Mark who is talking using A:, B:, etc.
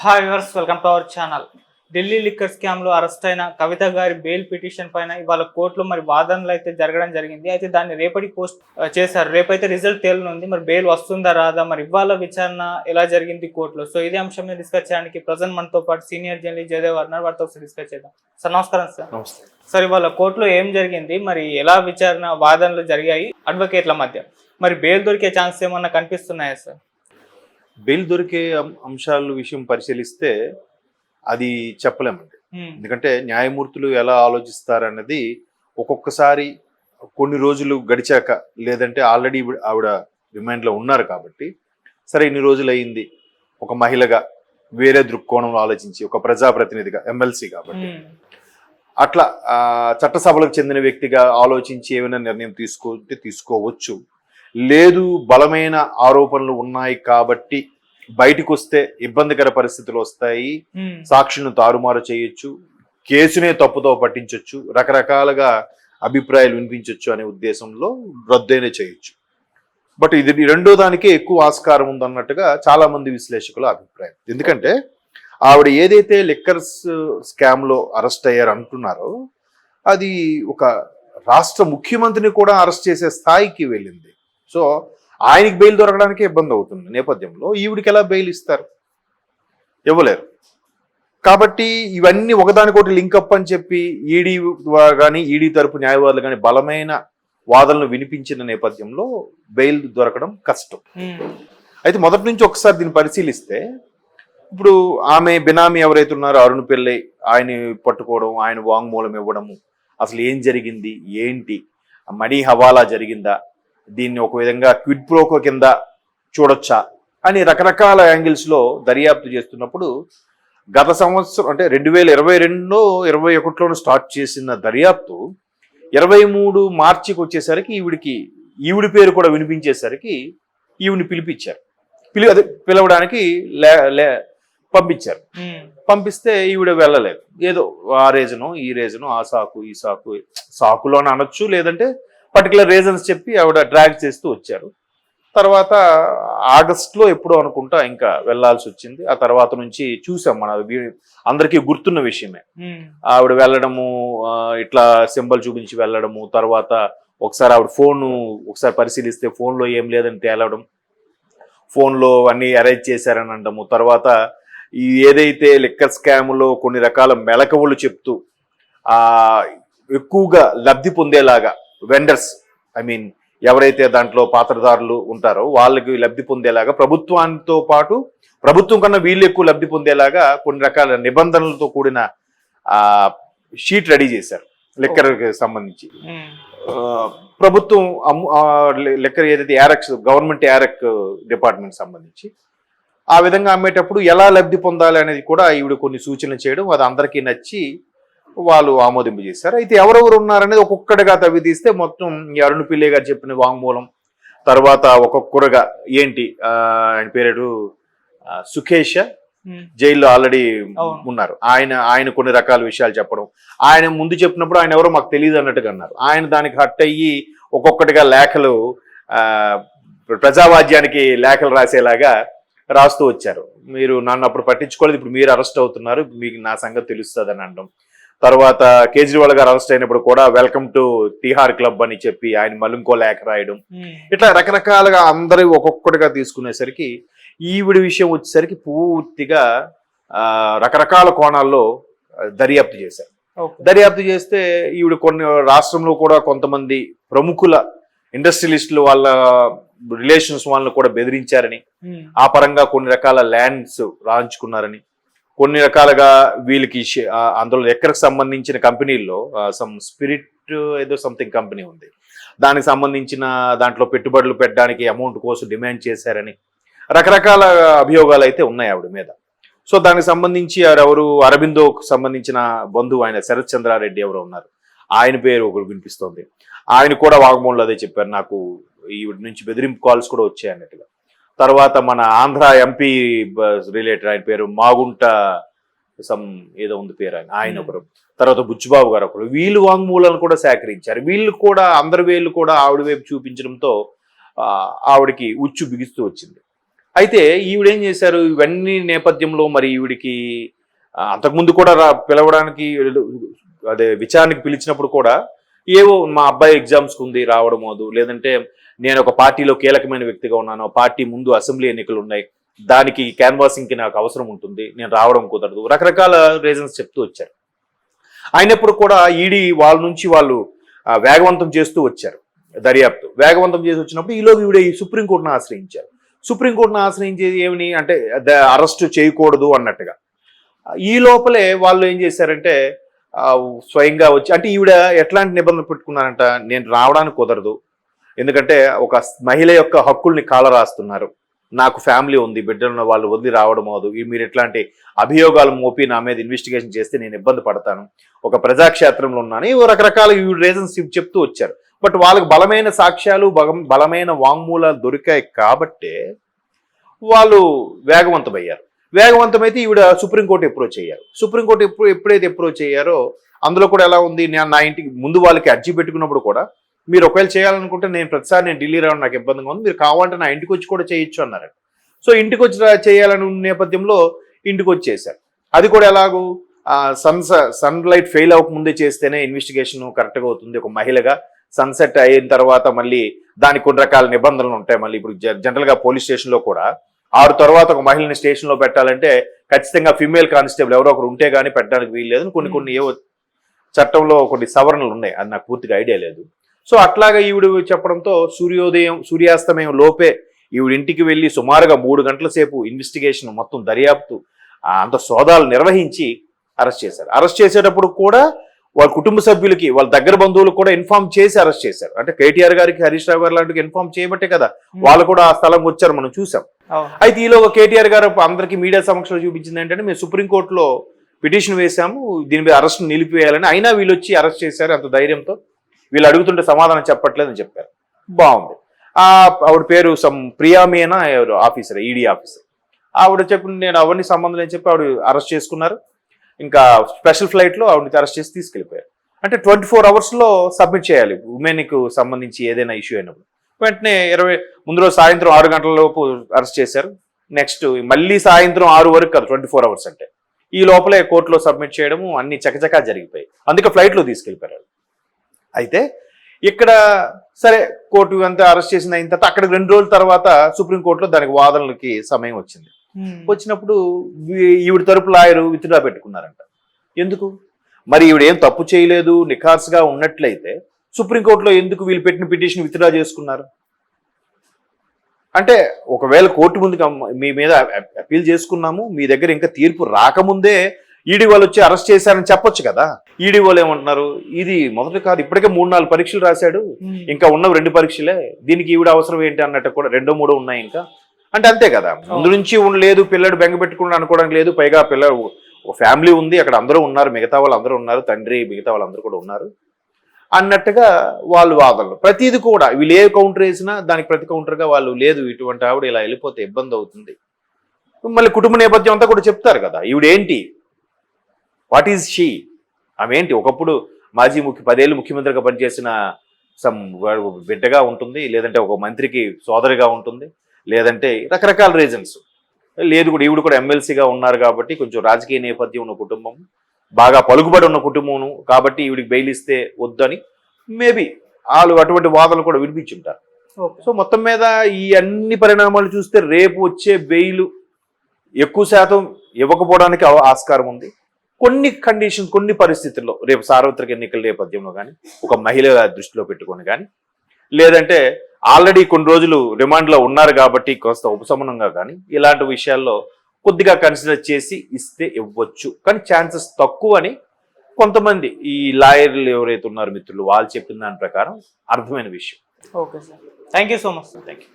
A: Hi viewers, welcome to our channel. Delhi liquor scam లో arrest అయిన కవిత గారి బెయిల్ పిటిషన్ పైన ఇవాళ కోర్టులో వాదనలు అయితే జరగడం జరిగింది. అయితే దాన్ని రేపటికి పోస్ట్ చేశారు. రేపైతే రిజల్ట్ తేలనుంది. బెయిల్ వస్తుందా రాదా, ఇవాళ విచారణ ఎలా జరిగింది కోర్టులో. సో ఇదే అంశం మీద డిస్కస్ చేయడానికి ప్రజెంట్ మనతో పాటు సీనియర్ జర్నలిస్ట్ జయదేవ్ ఉన్నారు. వారితో డిస్కస్ చేద్దాం. సార్ నమస్కారం. సార్ ఇవాళ కోర్టులో ఏం జరిగింది, ఎలా విచారణ వాదనలు జరిగాయి అడ్వకేట్ల మధ్య, బెయిల్ దొరికే ఛాన్స్ ఏమన్నా కనిపిస్తున్నాయా సార్?
B: బెయిల్ దొరికే అంశాల విషయం పరిశీలిస్తే అది చెప్పలేమండి. ఎందుకంటే న్యాయమూర్తులు ఎలా ఆలోచిస్తారన్నది ఒక్కొక్కసారి కొన్ని రోజులు గడిచాక, లేదంటే ఆల్రెడీ ఆవిడ రిమాండ్లో ఉన్నారు కాబట్టి, సరే ఇన్ని రోజులు అయింది, ఒక మహిళగా వేరే దృక్కోణంలో ఆలోచించి, ఒక ప్రజాప్రతినిధిగా ఎమ్మెల్సీ కాబట్టి అట్లా చట్టసభలకు చెందిన వ్యక్తిగా ఆలోచించి ఏమైనా నిర్ణయం తీసుకుంటే తీసుకోవచ్చు. లేదు, బలమైన ఆరోపణలు ఉన్నాయి కాబట్టి బయటకు వస్తే ఇబ్బందికర పరిస్థితులు వస్తాయి, సాక్షులను తారుమారు చేయొచ్చు, కేసునే తప్పుతో పట్టించవచ్చు, రకరకాలుగా అభిప్రాయాలు వినిపించవచ్చు అనే ఉద్దేశంలో రద్దయినా చేయొచ్చు. బట్ ఇది రెండో దానికే ఎక్కువ ఆస్కారం ఉందన్నట్టుగా చాలా మంది విశ్లేషకుల అభిప్రాయం. ఎందుకంటే ఆవిడ ఏదైతే లిక్కర్స్ స్కామ్ లో అరెస్ట్ అయ్యారు అంటున్నారో, అది ఒక రాష్ట్ర ముఖ్యమంత్రిని కూడా అరెస్ట్ చేసే స్థాయికి వెళ్ళింది. సో ఆయనకి బెయిల్ దొరకడానికి ఇబ్బంది అవుతుంది నేపథ్యంలో ఈవిడికి ఎలా బెయిల్ ఇస్తారు? ఇవ్వలేరు. కాబట్టి ఇవన్నీ ఒకదానికొకటి లింకప్ అని చెప్పి ఈడీ కానీ ఈడీ తరపు న్యాయవాదులు కానీ బలమైన వాదనలు వినిపించిన నేపథ్యంలో బెయిల్ దొరకడం కష్టం. అయితే మొదటి నుంచి ఒకసారి దీన్ని పరిశీలిస్తే, ఇప్పుడు ఆమె బినామీ ఎవరైతే ఉన్నారో అరుణ్ పిల్లై, ఆయన పట్టుకోవడం, ఆయన వాంగ్మూలం ఇవ్వడము, అసలు ఏం జరిగింది, ఏంటి, మనీ హవాలా జరిగిందా, దీన్ని ఒక విధంగా క్విడ్ ప్రోకో కింద చూడొచ్చా అని రకరకాల యాంగిల్స్లో దర్యాప్తు చేస్తున్నప్పుడు, గత సంవత్సరం అంటే 2022 21 స్టార్ట్ చేసిన దర్యాప్తు 23 మార్చికి వచ్చేసరికి ఈవిడి పేరు కూడా వినిపించేసరికి ఈవిని పిలిపించారు. పిలవడానికి పంపించారు. పంపిస్తే ఈవిడ వెళ్ళలేదు. ఏదో ఆ రీజను ఈ రీజను, ఆ సాకు ఈ సాకు, సాకులో అని అనొచ్చు, లేదంటే పర్టికులర్ రీజన్స్ చెప్పి ఆవిడ డ్రాగ్ చేస్తూ వచ్చారు. తర్వాత ఆగస్ట్లో ఎప్పుడో అనుకుంటా ఇంకా వెళ్లాల్సి వచ్చింది. ఆ తర్వాత నుంచి చూసాం, మన అందరికీ గుర్తున్న విషయమే. ఆవిడ వెళ్ళడము, ఇట్లా సింబల్ చూపించి వెళ్ళడము, తర్వాత ఒకసారి ఆవిడ ఫోను ఒకసారి పరిశీలిస్తే ఫోన్లో ఏం లేదని తేలడం, ఫోన్లో అన్ని అరేంజ్ చేశారని అనడము, తర్వాత ఈ ఏదైతే లిక్కర్ స్కామ్లో కొన్ని రకాల మెలకువలు చెప్తూ ఎక్కువగా లబ్ధి పొందేలాగా వెండర్స్, ఎవరైతే దాంట్లో పాత్రదారులు ఉంటారో వాళ్ళకి లబ్ధి పొందేలాగా, ప్రభుత్వానితో పాటు ప్రభుత్వం కన్నా వీళ్ళు ఎక్కువ లబ్ధి పొందేలాగా కొన్ని రకాల నిబంధనలతో కూడిన షీట్ రెడీ చేశారు లిక్కర్కి సంబంధించి. ప్రభుత్వం లిక్కర్ ఏదైతే యారక్స్, గవర్నమెంట్ యారక్ డిపార్ట్మెంట్ సంబంధించి ఆ విధంగా అమ్మేటప్పుడు ఎలా లబ్ధి పొందాలి అనేది కూడా ఈవిడ కొన్ని సూచనలు చేయడం, అది అందరికీ నచ్చి వాళ్ళు ఆమోదింపు చేశారు. అయితే ఎవరెవరు ఉన్నారనేది ఒక్కొక్కటిగా తవ్వితీస్తే మొత్తం ఈ అరుణ్ పిల్లై గారు చెప్పిన వాంగ్మూలం, తర్వాత ఒక్కొక్కరుగా ఏంటి, ఆయన పేరు సుఖేష్, జైల్లో ఆల్రెడీ ఉన్నారు, ఆయన కొన్ని రకాల విషయాలు చెప్పడం, ఆయన ముందు చెప్పినప్పుడు ఆయన ఎవరో మాకు తెలియదు అన్నట్టుగా అన్నారు. ఆయన దానికి హట్ అయ్యి ఒక్కొక్కటిగా లేఖలు, ప్రజావాద్యానికి లేఖలు రాసేలాగా రాస్తూ వచ్చారు. మీరు నన్ను అప్పుడు పట్టించుకోలేదు, ఇప్పుడు మీరు అరెస్ట్ అవుతున్నారు, మీకు నా సంగతి తెలుస్తుంది అని అనడం. తర్వాత కేజ్రీవాల్ గారు అరెస్ట్ అయినప్పుడు కూడా వెల్కమ్ టు తిహార్ క్లబ్ అని చెప్పి ఆయన మళ్ళీ ఇంకో లేఖ రాయడం, ఇట్లా రకరకాలుగా అందరూ ఒక్కొక్కటిగా తీసుకునేసరికి ఈవిడ విషయం వచ్చేసరికి పూర్తిగా రకరకాల కోణాల్లో దర్యాప్తు చేశారు. దర్యాప్తు చేస్తే ఈవిడ కొన్ని రాష్ట్రంలో కూడా కొంతమంది ప్రముఖుల ఇండస్ట్రియలిస్టులు వాళ్ళ రిలేషన్స్ వాళ్ళని కూడా బెదిరించారని, ఆ పరంగా కొన్ని రకాల ల్యాండ్స్ రాయించుకున్నారని, కొన్ని రకాలుగా వీళ్ళకి అందులో ఎక్కడికి సంబంధించిన కంపెనీల్లో సమ్ స్పిరిట్ ఏదో సంథింగ్ కంపెనీ ఉంది, దానికి సంబంధించిన దాంట్లో పెట్టుబడులు పెట్టడానికి అమౌంట్ కోసం డిమాండ్ చేశారని రకరకాల అభియోగాలు అయితే ఉన్నాయి ఆవిడ మీద. సో దానికి సంబంధించి ఎవరు అరబిందోకు సంబంధించిన బంధువు ఆయన శరత్ చంద్రారెడ్డి ఎవరో ఉన్నారు, ఆయన పేరు ఒకరు వినిపిస్తోంది. ఆయన కూడా వాగ్మూలంలో అదే చెప్పారు, నాకు ఈవిడ నుంచి బెదిరింపు కాల్స్ కూడా వచ్చాయి అన్నట్టుగా. తర్వాత మన ఆంధ్ర ఎంపీ రిలేటెడ్ ఆయన పేరు మాగుంట సమ్ ఏదో ఉంది పేరు, ఆయన ఒకరు, తర్వాత బుచ్చిబాబు గారు ఒకరు, వీళ్ళు వాంగ్మూలాలను కూడా సేకరించారు. వీళ్ళు కూడా అందరి వేళ్ళు కూడా ఆవిడ వైపు చూపించడంతో ఆవిడకి ఉచ్చు బిగిస్తూ వచ్చింది. అయితే ఈవిడేం చేశారు, ఇవన్నీ నేపథ్యంలో మరి ఈవిడికి అంతకుముందు కూడా పిలవడానికి అదే విచారణకి పిలిచినప్పుడు కూడా ఏవో మా అబ్బాయి ఎగ్జామ్స్కి ఉంది రావడం అదు, లేదంటే నేను ఒక పార్టీలో కీలకమైన వ్యక్తిగా ఉన్నాను, పార్టీ ముందు అసెంబ్లీ ఎన్నికలు ఉన్నాయి, దానికి క్యాన్వాసింగ్కి నాకు అవసరం ఉంటుంది, నేను రావడం కుదరదు, రకరకాల రీజన్స్ చెప్తూ వచ్చారు. అయినప్పుడు కూడా ఈడీ వాళ్ళ నుంచి వాళ్ళు వేగవంతం చేస్తూ వచ్చారు, దర్యాప్తు వేగవంతం చేసి వచ్చినప్పుడు ఈలోగా ఈవిడ ఈ సుప్రీంకోర్టును ఆశ్రయించారు. సుప్రీంకోర్టును ఆశ్రయించేది ఏమని అంటే అరెస్ట్ చేయకూడదు అన్నట్టుగా. ఈ లోపలే వాళ్ళు ఏం చేశారంటే స్వయంగా వచ్చి, అంటే ఈవిడ ఎట్లాంటి నిబంధనలు పెట్టుకున్నారంట, నేను రావడానికి కుదరదు, ఎందుకంటే ఒక మహిళ యొక్క హక్కుల్ని కాలరాస్తున్నారు, నాకు ఫ్యామిలీ ఉంది, బిడ్డలున్న వాళ్ళు వదిలి రావడం అవదు, మీరు ఎట్లాంటి అభియోగాలు మోపి నా మీద ఇన్వెస్టిగేషన్ చేస్తే నేను ఇబ్బంది పడతాను, ఒక ప్రజాక్షేత్రంలో ఉన్నాను, ఇవి రకరకాల రీజన్స్ చెప్తూ వచ్చారు. బట్ వాళ్ళకి బలమైన సాక్ష్యాలు బలమైన వాంగ్మూలాలు దొరికాయి కాబట్టే వాళ్ళు వేగవంతమయ్యారు. వేగవంతమైతే ఈవిడ సుప్రీంకోర్టు అప్రోచ్ అయ్యారు. సుప్రీంకోర్టు ఎప్పుడైతే అప్రోచ్ అయ్యారో అందులో కూడా ఎలా ఉంది, నేను నా ఇంటికి ముందు వాళ్ళకి అర్జీ పెట్టుకున్నప్పుడు కూడా మీరు ఒకవేళ చేయాలనుకుంటే నేను ప్రతిసారి నేను ఢిల్లీ రావడం నాకు ఇబ్బందిగా ఉంది, మీరు కావాలంటే నా ఇంటికి వచ్చి కూడా చేయొచ్చు అన్నారు. సో ఇంటికి వచ్చి చేయాలని నేపథ్యంలో ఇంటికి వచ్చి చేశారు. అది కూడా ఎలాగూ సన్లైట్ ఫెయిల్ అవ్వకముందే చేస్తేనే ఇన్వెస్టిగేషన్ కరెక్ట్గా అవుతుంది. ఒక మహిళగా సన్సెట్ అయిన తర్వాత మళ్ళీ దానికి కొన్ని రకాల నిబంధనలు ఉంటాయి. మళ్ళీ ఇప్పుడు జనరల్గా పోలీస్ స్టేషన్లో కూడా 6 తర్వాత ఒక మహిళని స్టేషన్లో పెట్టాలంటే ఖచ్చితంగా ఫీమేల్ కానిస్టేబుల్ ఎవరో ఒకరు ఉంటే కానీ పెట్టడానికి వీల్లేదు. కొన్ని ఏవో చట్టంలో కొన్ని సవరణలు ఉన్నాయి, అది నాకు పూర్తిగా ఐడియా లేదు. సో అట్లాగా ఈవిడ చెప్పడంతో సూర్యాస్తమయం లోపే ఈవిడ ఇంటికి వెళ్ళి సుమారుగా 3 గంటల సేపు ఇన్వెస్టిగేషన్ మొత్తం దర్యాప్తు అంత సోదాలు నిర్వహించి అరెస్ట్ చేశారు. అరెస్ట్ చేసేటప్పుడు కూడా వాళ్ళ కుటుంబ సభ్యులకి వాళ్ళ దగ్గర బంధువులకు కూడా ఇన్ఫార్మ్ చేసి అరెస్ట్ చేశారు. అంటే కేటీఆర్ గారికి హరీష్ రావు గారు లాంటివి ఇన్ఫార్మ్ చేయబట్టే కదా వాళ్ళు కూడా ఆ స్థలంకి వచ్చారు, మనం చూసాం. అయితే ఈలో కేటీఆర్ గారు అందరికీ మీడియా సమక్షంలో చూపించింది ఏంటంటే, మేము సుప్రీంకోర్టులో పిటిషన్ వేశాము దీని మీద అరెస్ట్ నిలిపివేయాలని, అయినా వీళ్ళు వచ్చి అరెస్ట్ చేశారు అంత ధైర్యంతో, వీళ్ళు అడుగుతుంటే సమాధానం చెప్పట్లేదని చెప్పారు. బాగుంది. ఆవిడ పేరు ప్రియామేనా ఆఫీసర్, ఈడీ ఆఫీసర్. ఆవిడ చెప్పి నేను అవన్నీ సంబంధం అని చెప్పి ఆవిడ అరెస్ట్ చేసుకున్నారు. ఇంకా స్పెషల్ ఫ్లైట్లో ఆవిడని అరెస్ట్ చేసి తీసుకెళ్ళిపోయారు. అంటే 24 అవర్స్లో సబ్మిట్ చేయాలి ఉమెన్కి సంబంధించి ఏదైనా ఇష్యూ అయినప్పుడు. వెంటనే ముందు రోజు సాయంత్రం 6 గంటల లోపు అరెస్ట్ చేశారు. నెక్స్ట్ మళ్ళీ సాయంత్రం 6 వరకు కాదు, 24 అవర్స్ అంటే ఈ లోపలే కోర్టులో సబ్మిట్ చేయడము అన్ని చకచకా జరిగిపోయాయి. అందుకే ఫ్లైట్లో తీసుకెళ్ళిపోయారు. అయితే ఇక్కడ సరే కోర్టు అంతా అరెస్ట్ చేసిన అయిన తర్వాత అక్కడికి 2 రోజుల తర్వాత సుప్రీంకోర్టులో దానికి వాదనలకి సమయం వచ్చింది. వచ్చినప్పుడు ఈవిడ తరపు లాయరు విత్డ్రా పెట్టుకున్నారంట. ఎందుకు మరి, ఈవిడ ఏం తప్పు చేయలేదు నిఖార్స్గా ఉన్నట్లయితే సుప్రీంకోర్టులో ఎందుకు వీళ్ళు పెట్టిన పిటిషన్ విత్డ్రా చేసుకున్నారు? అంటే ఒకవేళ కోర్టు ముందుకు మీ మీద అపీల్ చేసుకున్నాము, మీ దగ్గర ఇంకా తీర్పు రాకముందే ఈడీ వాళ్ళు వచ్చి అరెస్ట్ చేశారని చెప్పొచ్చు కదా. ఈడీ వాళ్ళు ఏమంటున్నారు, ఇది మొదటి కాదు, ఇప్పటికే 3-4 పరీక్షలు రాశాడు, ఇంకా ఉన్నవి 2 పరీక్షలే, దీనికి ఈవిడ అవసరం ఏంటి అన్నట్టు కూడా 2-3 ఉన్నాయి ఇంకా అంటే అంతే కదా. ముందు నుంచి ఉండలేదు, పిల్లడు బెంగ పెట్టుకుని అనుకోవడానికి లేదు, పైగా పిల్లడు ఒక ఫ్యామిలీ ఉంది, అక్కడ అందరూ ఉన్నారు, మిగతా వాళ్ళు అందరూ ఉన్నారు, తండ్రి మిగతా వాళ్ళందరూ కూడా ఉన్నారు అన్నట్టుగా వాళ్ళు వాదనలు. ప్రతిది కూడా వీళ్ళు ఏ కౌంటర్ వేసినా దానికి ప్రతి కౌంటర్గా వాళ్ళు లేదు, ఇటువంటి ఆవిడ ఇలా వెళ్ళిపోతే ఇబ్బంది అవుతుంది. మళ్ళీ కుటుంబ నేపథ్యం అంతా కూడా చెప్తారు కదా, ఈవిడేంటి, వాట్ ఈజ్ షీ, ఆమె ఏంటి, ఒకప్పుడు మాజీ 10 ఏళ్ళు ముఖ్యమంత్రిగా పనిచేసిన బిడ్డగా ఉంటుంది, లేదంటే ఒక మంత్రికి సోదరిగా ఉంటుంది, లేదంటే రకరకాల రీజన్స్ లేదు. కూడా ఈవిడ కూడా ఎమ్మెల్సీగా ఉన్నారు కాబట్టి కొంచెం రాజకీయ నేపథ్యం ఉన్న కుటుంబం, బాగా పలుకుబడి ఉన్న కుటుంబం కాబట్టి ఈవిడికి బెయిల్ ఇస్తే వద్దని మేబీ వాళ్ళు అటువంటి వాదనలు కూడా వినిపించుంటారు. సో మొత్తం మీద ఈ అన్ని పరిణామాలు చూస్తే రేపు వచ్చే బెయిల్ ఎక్కువ శాతం ఇవ్వకపోవడానికి ఆస్కారం ఉంది. కొన్ని కండిషన్స్, కొన్ని పరిస్థితుల్లో రేపు సార్వత్రిక ఎన్నికల నేపథ్యంలో కానీ, ఒక మహిళ దృష్టిలో పెట్టుకొని కానీ, లేదంటే ఆల్రెడీ కొన్ని రోజులు రిమాండ్లో ఉన్నారు కాబట్టి కొంత ఉపశమనంగా కానీ, ఇలాంటి విషయాల్లో కొద్దిగా కన్సిడర్ చేసి ఇస్తే ఇవ్వచ్చు. కానీ ఛాన్సెస్ తక్కువ అని కొంతమంది ఈ లాయర్లు ఎవరైతే ఉన్నారో మిత్రులు వాళ్ళు చెప్పిన దాని ప్రకారం అర్థమైన విషయం.
A: Okay sir, thank you so much sir.
B: Thank you.